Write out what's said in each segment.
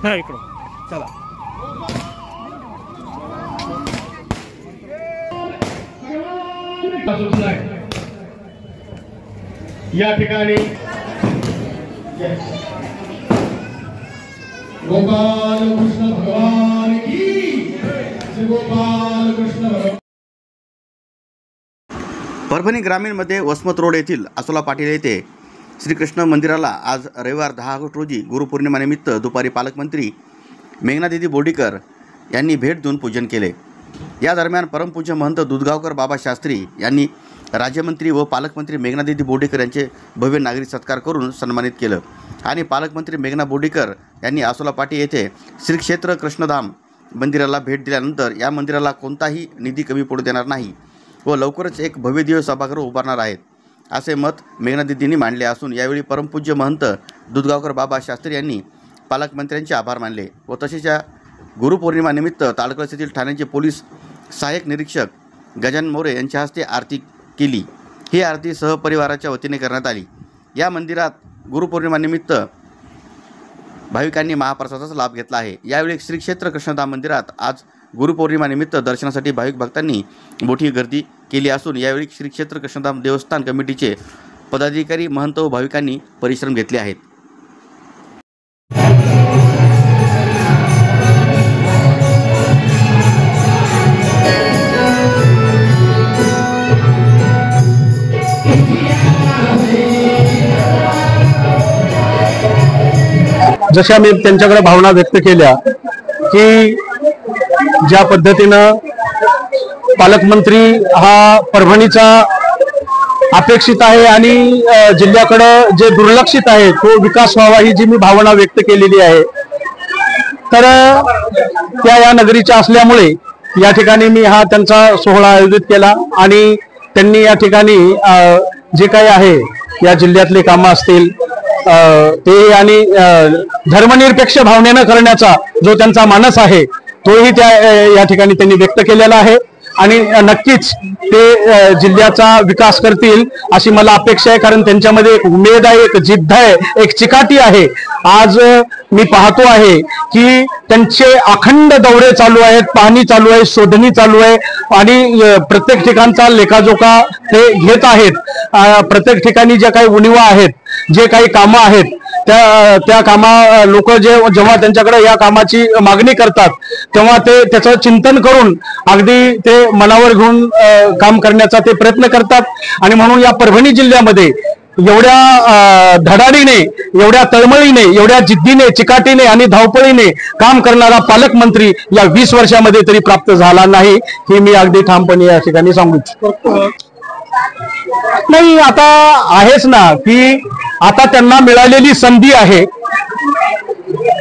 हा इकडं चला. या ठिकाणी गोपाल कृष्ण भगवान की गोपाल कृष्ण भगवान. परभणी ग्रामीणमध्ये वसमत रोड येथील आसोला पाटील येथे श्रीकृष्ण मंदिराला आज रविवार 10 ऑगस्ट रोजी गुरुपौर्णिमेनिमित्त दुपारी पालकमंत्री मेघनादिदी बोर्डीकर यांनी भेट देऊन पूजन केले. या दरम्यान परमपूज्य महंत दूधगावकर बाबा शास्त्री यांनी राज्यमंत्री व पालकमंत्री मेघनादिदी बोर्डीकर यांचे भव्य नागरी सत्कार करून सन्मानित केलं आणि पालकमंत्री मेघना बोर्डीकर यांनी आसोला पाटी येथे श्री क्षेत्र कृष्णधाम मंदिराला भेट दिल्यानंतर या मंदिराला कोणताही निधी कमी पडू देणार नाही व लवकरच एक भव्य दिव्य सभागृह उभारणार आहेत असे मत मेघनादिदींनी मांडले असून यावेळी परमपूज्य महंत दूधगावकर बाबा शास्त्री यांनी पालकमंत्र्यांचे आभार मानले व तसेच या गुरुपौर्णिमेनिमित्त ताडकळस येथील ठाण्याचे पोलीस सहाय्यक निरीक्षक गजानन मोरे यांच्या हस्ते आरती केली. ही आरती सहपरिवाराच्या वतीने करण्यात आली. या मंदिरात गुरुपौर्णिमेनिमित्त भाविकांनी महाप्रसादाचा लाभ घेतला आहे. यावेळी श्री क्षेत्र कृष्णधाम मंदिरात आज गुरुपौर्णिमेनिमित्त दर्शनासाठी भाविक भक्तांनी मोठी गर्दी केली असून यावेळी श्री क्षेत्र कृष्णधाम देवस्थान कमिटीचे पदाधिकारी महंत व भाविकांनी परिश्रम घेतले आहेत. जशा मी त्यांच्याकडे भावना व्यक्त केल्या की ज्या पद्धतीनं पालकमंत्री हा परभणीचा अपेक्षित आहे आणि जिल्ह्याकडे जे दुर्लक्षित आहे तो विकास व्हावा ही जी मी भावना व्यक्त केलेली आहे तर त्या या नगरीच्या असल्यामुळे या ठिकाणी मी हा त्यांचा सोहळा आयोजित केला आणि त्यांनी या ठिकाणी जे काही आहे या जिल्ह्यातले कामं असतील ते आणि धर्मनिरपेक्ष भावनेनं करण्याचा जो त्यांचा मानस आहे तोही त्या या ठिकाणी त्यांनी व्यक्त केलेला आहे आणि नक्कीच ते जिल्ह्याचा विकास करतील अशी मला अपेक्षा आहे. कारण त्यांच्यामध्ये एक उमेद आहे, एक जिद्द आहे, एक चिकाटी आहे. आज मी पाहतो आहे की त्यांचे अखंड दौरे चालू आहेत, पाहणी चालू आहे, शोधणी चालू आहे आणि प्रत्येक ठिकाणचा लेखाजोखा ते घेत आहेत. प्रत्येक ठिकाणी ज्या काही उणिवा आहेत, जे काही कामं आहेत त्या कामा लोक जेव्हा त्यांच्याकडे या कामाची मागणी करतात तेव्हा ते त्याचं चिंतन करून अगदी ते मनावर घेऊन काम करण्याचा ते प्रयत्न करतात. आणि म्हणून या परभणी जिल्ह्यामध्ये एवढ्या धडाडीने, एवढ्या तळमळीने, एवढ्या जिद्दीने, चिकाटीने आणि धावपळीने काम करणारा पालकमंत्री या 20 वर्षामध्ये तरी प्राप्त झाला नाही ही मी अगदी ठामपणे या ठिकाणी सांगू इच्छितो. नाही, आता आहेच ना की आता त्यांना मिळालेली संधी आहे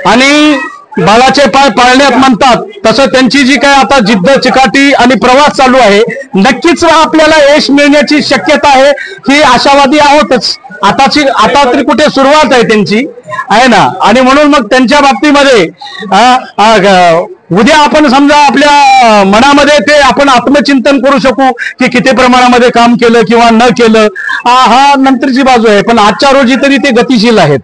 आणि बाळाचे पाय पाळण्यात म्हणतात तसं त्यांची जी काय आता जिद्द, चिकाटी आणि प्रवास चालू आहे नक्कीच आपल्याला यश मिळण्याची शक्यता आहे ही आशावादी आहोतच. आता तरी कुठे सुरुवात आहे त्यांची आहे ना. आणि म्हणून मग त्यांच्या बाबतीमध्ये उद्या आपण समजा आपल्या मनामध्ये ते आपण आत्मचिंतन करू शकू की किती प्रमाणामध्ये काम केलं किंवा न केलं हा नंतरची बाजू आहे. पण आजच्या रोजी तरी ते गतिशील आहेत.